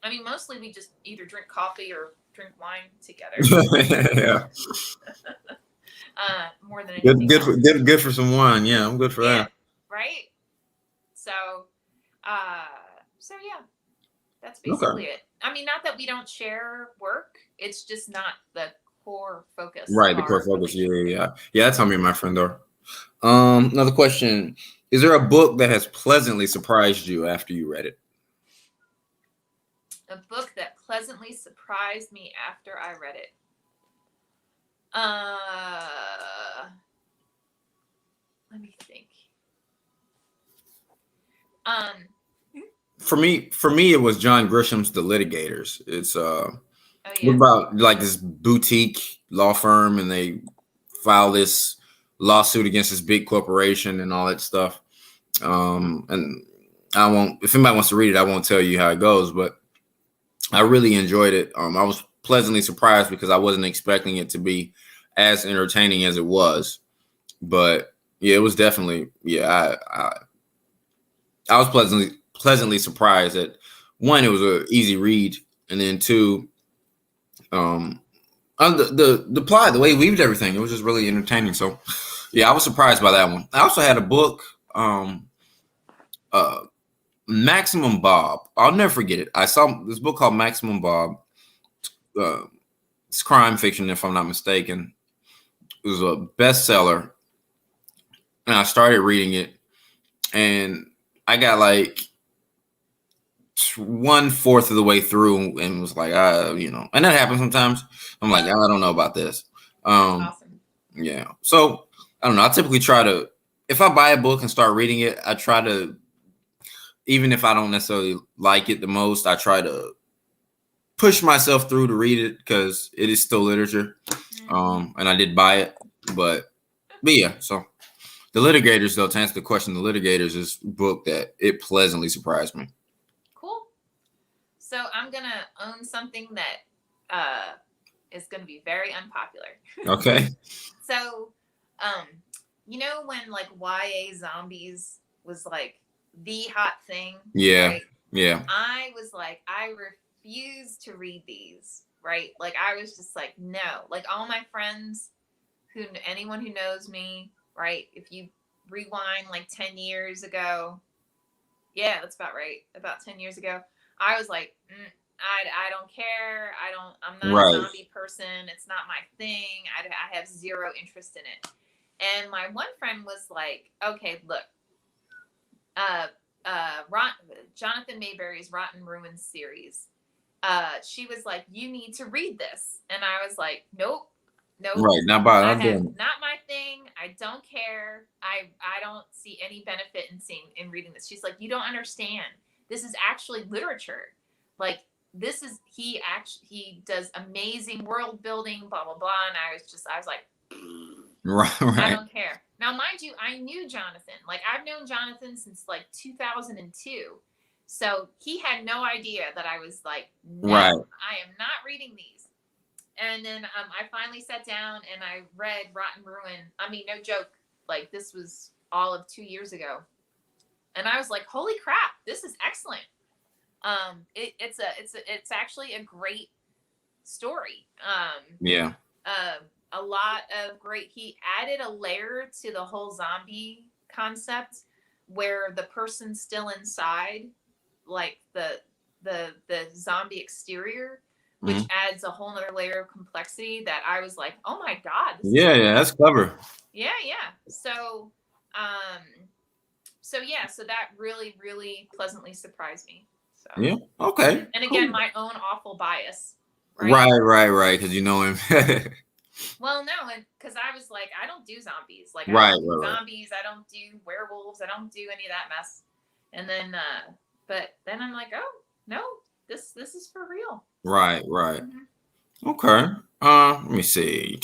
I mean, mostly we just either drink coffee or drink wine together. Yeah. More than anything. Good for some wine. Yeah, I'm good for that. Right. So yeah, that's basically it. I mean, not that we don't share work; it's just not the core focus. Right, the core focus. Yeah. That's how me and my friend are. Another question: is there a book that has pleasantly surprised you after you read it? A book that pleasantly surprised me after I read it. Let me think. For me, it was John Grisham's The Litigators. It's about like this boutique law firm, and they file this lawsuit against this big corporation and all that stuff. And I won't, if anybody wants to read it, I won't tell you how it goes, but I really enjoyed it. I was pleasantly surprised because I wasn't expecting it to be as entertaining as it was. But yeah, it was definitely, I was pleasantly surprised that one, it was an easy read, and then two, the plot, the way he weaved everything, it was just really entertaining. So yeah, I was surprised by that one. I also had a book, Maximum Bob. I'll never forget it. I saw this book called Maximum Bob. It's crime fiction, if I'm not mistaken. It was a bestseller, and I started reading it, and I got like 1/4 of the way through, and was like, and that happens sometimes. I'm like, I don't know about this. Awesome. Yeah. So I don't know. I typically try to, if I buy a book and start reading it, I try to, even if I don't necessarily like it the most, I try to push myself through to read it because it is still literature. And I did buy it, but yeah. So the Litigators, though, to answer the question, the Litigators is a book that it pleasantly surprised me. Cool. So I'm gonna own something that is gonna be very unpopular. Okay. So, you know when like YA zombies was like the hot thing? Yeah. Right? Yeah. I was like, I refuse to read these, right? Like I was just like, no. Like all my friends, anyone who knows me, right? If you rewind like 10 years ago, yeah, that's about right. About 10 years ago, I was like, I don't care. I'm not a zombie person. It's not my thing. I have zero interest in it. And my one friend was like, okay, look, Jonathan Mayberry's Rotten Ruins series. She was like, you need to read this. And I was like, nope. Right. Not my thing. I don't care. I don't see any benefit in reading this. She's like, you don't understand. This is actually literature. Like he does amazing world building, blah blah blah. And I was like, right. I don't care. Now, mind you, I knew Jonathan. Like I've known Jonathan since like 2002. So he had no idea that I was like, no, I am not reading these. And then I finally sat down and I read Rotten Ruin. I mean, no joke. Like this was all of 2 years ago. And I was like, holy crap, this is excellent. It's actually a great story. Yeah. A lot of great. He added a layer to the whole zombie concept where the person's still inside, like the zombie exterior, which adds a whole nother layer of complexity that I was like, oh my God. Yeah, that's clever. Yeah. So that really, really pleasantly surprised me. So yeah, okay. And again, my own awful bias. Right. Because you know him. Well, no, because I was like, I don't do zombies. Like, I don't do zombies. I don't do werewolves. I don't do any of that mess. And then, but then I'm like, oh no, this is for real. Right. Mm-hmm. Okay. Let me see.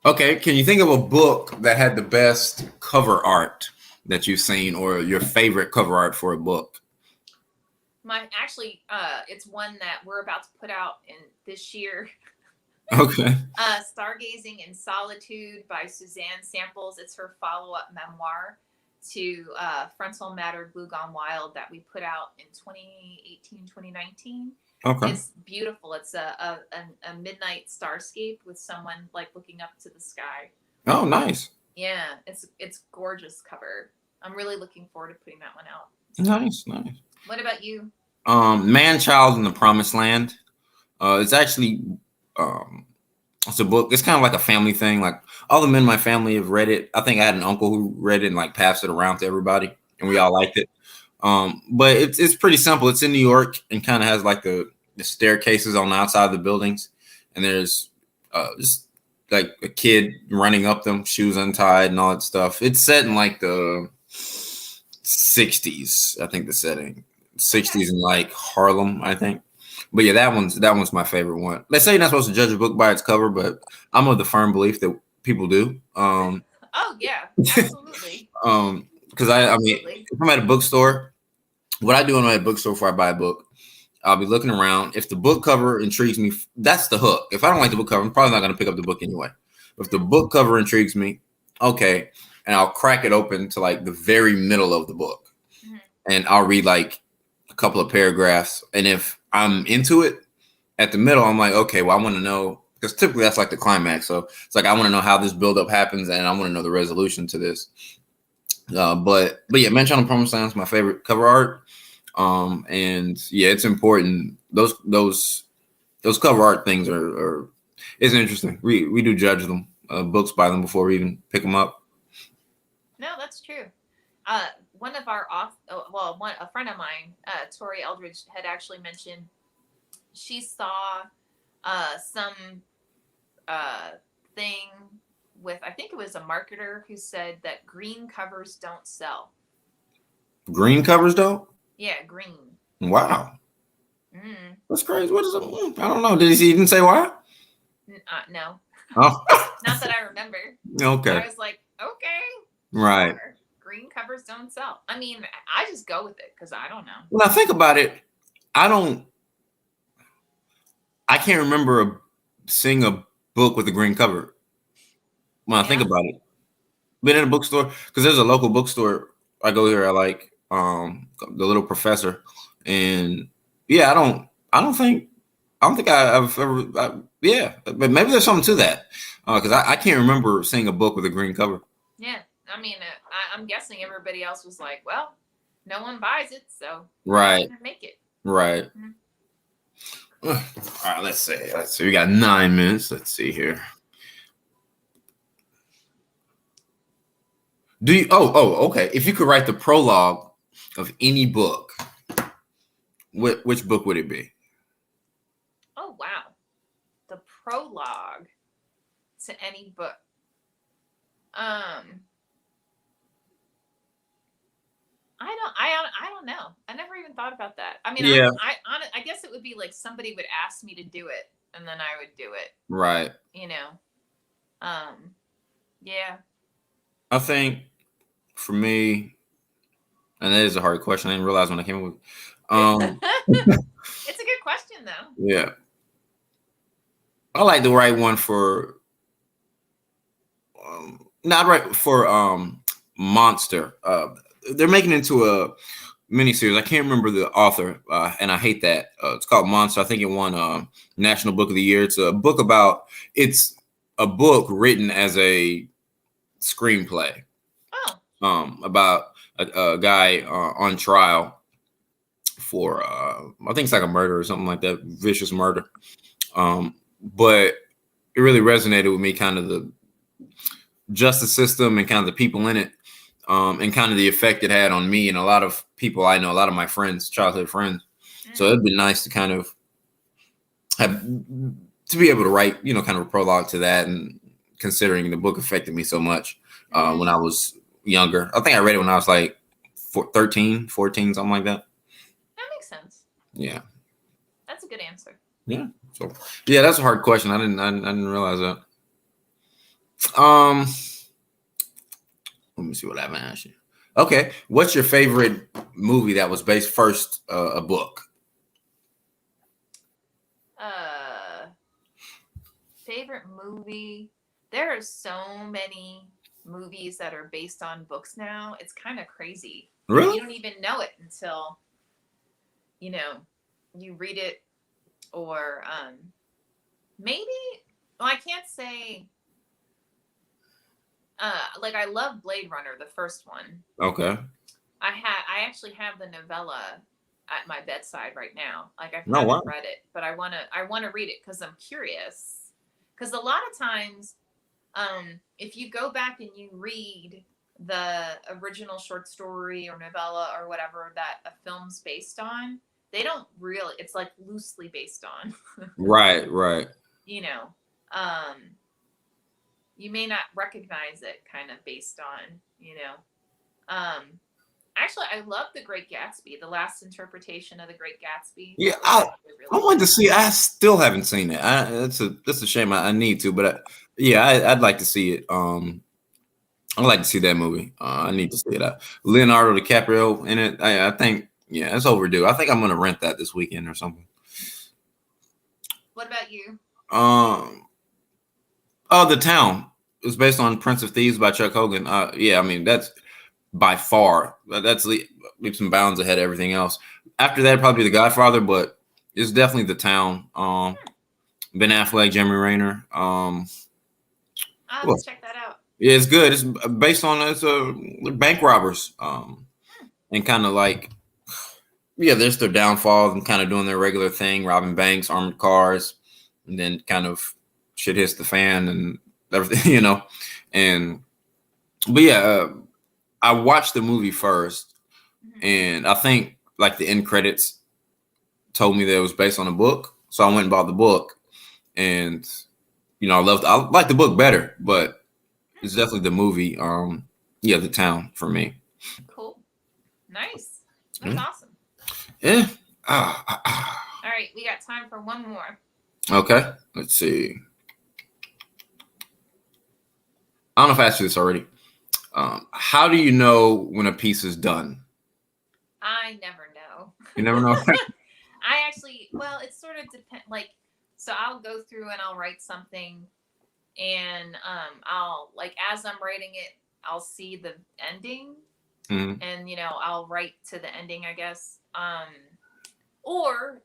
Okay, can you think of a book that had the best cover art that you've seen, or your favorite cover art for a book? It's one that we're about to put out in this year. Okay. Stargazing in Solitude by Suzanne Samples. It's her follow-up memoir to Frontal Matter Glue Gone Wild that we put out in 2018, 2019. Okay. It's beautiful. It's a midnight starscape with someone like looking up to the sky. Oh, nice. Yeah, it's gorgeous cover. I'm really looking forward to putting that one out. Nice. What about you? Man Child in the Promised Land. It's actually it's a book. It's kind of like a family thing. Like all the men in my family have read it. I think I had an uncle who read it and like passed it around to everybody, and we all liked it. But it's pretty simple. It's in New York and kind of has like the staircases on the outside of the buildings, and there's just like a kid running up them, shoes untied and all that stuff. It's set in like the 60s, I think the setting. 60s in like Harlem, I think. But yeah, that one's my favorite one. They say you're not supposed to judge a book by its cover, but I'm of the firm belief that people do. Oh yeah, absolutely. Because I mean, Absolutely. if I'm at a bookstore, what I do when I'm at a bookstore before I buy a book, I'll be looking around. If the book cover intrigues me, that's the hook. If I don't like the book cover, I'm probably not going to pick up the book anyway. If the book cover intrigues me, okay, and I'll crack it open to like the very middle of the book, Mhm. and I'll read like a couple of paragraphs. And if I'm into it at the middle, I'm like, okay, well, I want to know, because typically that's like the climax. So it's like I want to know how this buildup happens, and I want to know the resolution to this. But yeah, Mansion on Promised Land is my favorite cover art. And yeah, it's important. Those cover art things are it's interesting. We do judge them, books by them before we even pick them up. No, that's true. One of our a friend of mine, Tori Eldridge, had actually mentioned she saw some thing with, I think it was a marketer who said that green covers don't sell. Green covers though? Yeah, green. Wow. Mm. That's crazy. What is it? I don't know. Did he even say why? No. Oh. Not that I remember. Okay. But I was like, okay. Right. Sure. Green covers don't sell. I mean, I just go with it because I don't know. When I think about it, I can't remember seeing a book with a green cover when I think about it. Been in a bookstore, because there's a local bookstore I go here. I like the Little Professor, and yeah, I don't think I've ever yeah, but maybe there's something to that, because I can't remember seeing a book with a green cover. Yeah, I mean, I'm guessing everybody else was like, well, no one buys it, so Right, make it. right. Mhm. All right, let's see. We got 9 minutes. Let's see here. Do you? Okay. If you could write the prologue of any book, which book would it be? Oh wow, the prologue to any book. I don't know. I never even thought about that. I mean, Yeah. I guess it would be like somebody would ask me to do it, and then I would do it. Right. You know. Yeah. I think for me, and that is a hard question. I didn't realize when I came up with. It's a good question though. Yeah. I like the right one for. Not right for Monster. They're making it into a miniseries. I can't remember the author, and I hate that. It's called Monster. I think it won National Book of the Year. It's a book about. It's a book written as a screenplay. Oh. About a guy on trial for I think it's like a murder or something like that, vicious murder. But it really resonated with me, kind of the justice system and kind of the people in it, and kind of the effect it had on me and a lot of people I know, a lot of my friends, childhood friends. So it'd be nice to kind of have to be able to write, kind of a prologue to that, and considering the book affected me so much when I was younger. I think I read it when I was like 13, 14, something like that. That makes sense. Yeah. That's a good answer. Yeah. So yeah, that's a hard question. I didn't realize that. Let me see what I haven't asked you. Okay. What's your favorite movie that was based first a book? Favorite movie. There are so many movies that are based on books now. It's kind of crazy. Really? You don't even know it until you read it, or maybe. Well, I can't say. Like, I love Blade Runner, the first one. Okay. I actually have the novella at my bedside right now. Like, I haven't read it, but I wanna read it because I'm curious. Because a lot of times, if you go back and you read the original short story or novella or whatever that a film's based on, they don't really. It's like loosely based on. Right. You may not recognize it, kind of based on. I Actually, I love The Great Gatsby. The last interpretation of The Great Gatsby. Yeah, That was actually I really wanted to good. see. I still haven't seen it. That's a shame. I need to, but I'd like to see it. I'd like to see that movie. I need to see it. Leonardo DiCaprio in it. I think it's overdue. I think I'm gonna rent that this weekend or something. What about you? The Town. It was based on Prince of Thieves by Chuck Hogan. I mean that's by far that's leaps and bounds ahead of everything else. After that, probably The Godfather, but it's definitely The Town. Ben Affleck, Jeremy Renner. I'll have to check that out. Yeah, it's good. It's based on bank robbers, and kind of like there's their downfall and kind of doing their regular thing, robbing banks, armored cars, and then kind of shit hits the fan and everything, And but I watched the movie first, and I think like the end credits told me that it was based on a book, so I went and bought the book, and I like the book better, but it's definitely the movie. The Town for me. Cool. Nice. That's awesome. Yeah. All right, we got time for one more. Okay. Let's see. I don't know if I asked you this already. How do you know when a piece is done? I never know. You never know. I actually, it sort of depends. Like, so I'll go through and I'll write something, and I'll as I'm writing it, I'll see the ending, Mm-hmm. and I'll write to the ending, I guess. Or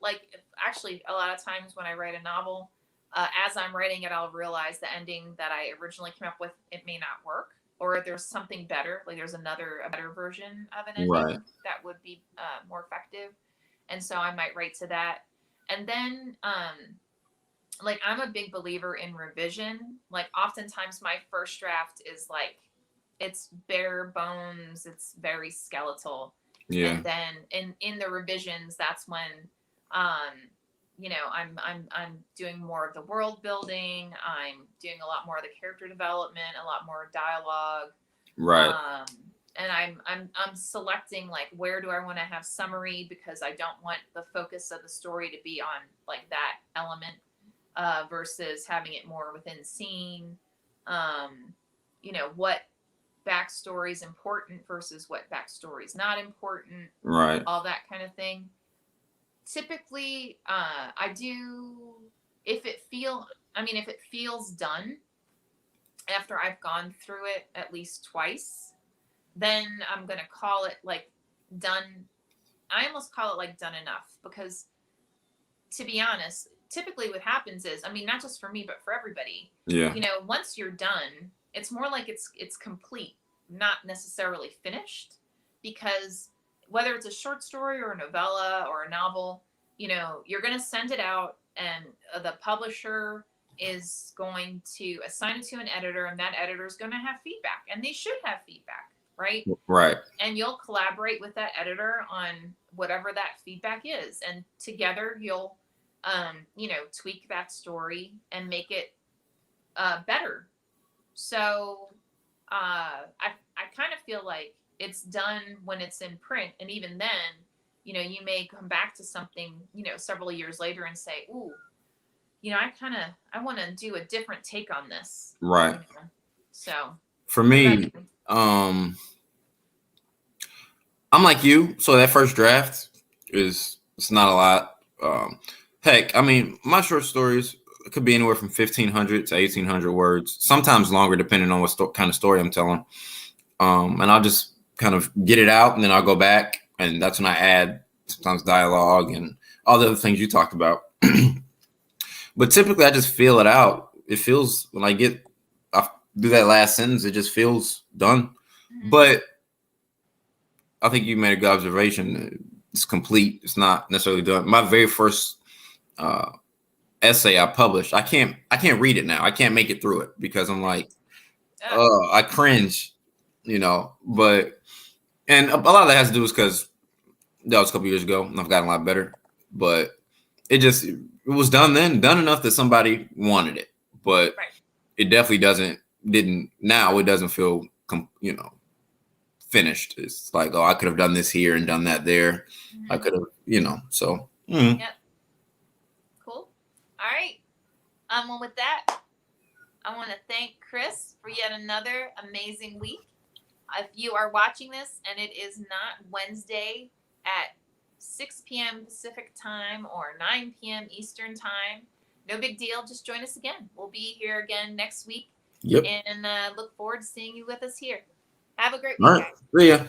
actually, a lot of times when I write a novel, as I'm writing it, I'll realize the ending that I originally came up with, it may not work, or there's something better. Like there's a better version of an ending Right. that would be more effective, and so I might write to that. And then, I'm a big believer in revision. Like oftentimes my first draft is it's bare bones, it's very skeletal. Yeah. And then in the revisions, that's when I'm doing more of the world building. I'm doing a lot more of the character development, a lot more dialogue. Right. And I'm selecting where do I want to have summary, because I don't want the focus of the story to be on that element versus having it more within scene. What backstory is important versus what backstory is not important. Right. All that kind of thing. Typically, I do if it feels done after I've gone through it at least twice, then I'm gonna call it done. I almost call it done enough, because to be honest, typically what happens is, not just for me but for everybody. Yeah. Once you're done, it's more like it's complete, not necessarily finished, because whether it's a short story or a novella or a novel, you're going to send it out, and the publisher is going to assign it to an editor, and that editor is going to have feedback, and they should have feedback, right? Right. And you'll collaborate with that editor on whatever that feedback is, and together you'll tweak that story and make it better. So I kind of feel like it's done when it's in print, and even then, you may come back to something, several years later and say, ooh, I want to do a different take on this. Right. So for me, I'm like you. So that first draft it's not a lot. Heck, my short stories could be anywhere from 1,500 to 1,800 words, sometimes longer, depending on what kind of story I'm telling. And I'll just kind of get it out, and then I'll go back, and that's when I add sometimes dialogue and all the other things you talked about. But typically, I just feel it out. It feels, when I do that last sentence, it just feels done. Mm-hmm. But I think you made a good observation. It's complete. It's not necessarily done. My very first essay I published, I can't read it now. I can't make it through it because I'm like, I cringe, But and a lot of that has to do is because that was a couple years ago, and I've gotten a lot better. But it was done enough that somebody wanted it. But It definitely didn't. Now it doesn't feel finished. It's like, oh, I could have done this here and done that there. I could have, so. Yep. Cool. All right. Well, with that, I want to thank Chris for yet another amazing week. If you are watching this and it is not Wednesday at 6 p.m. Pacific time or 9 p.m. Eastern time, no big deal. Just join us again. We'll be here again next week. Yep. And look forward to seeing you with us here. Have a great All week, right. guys. See ya.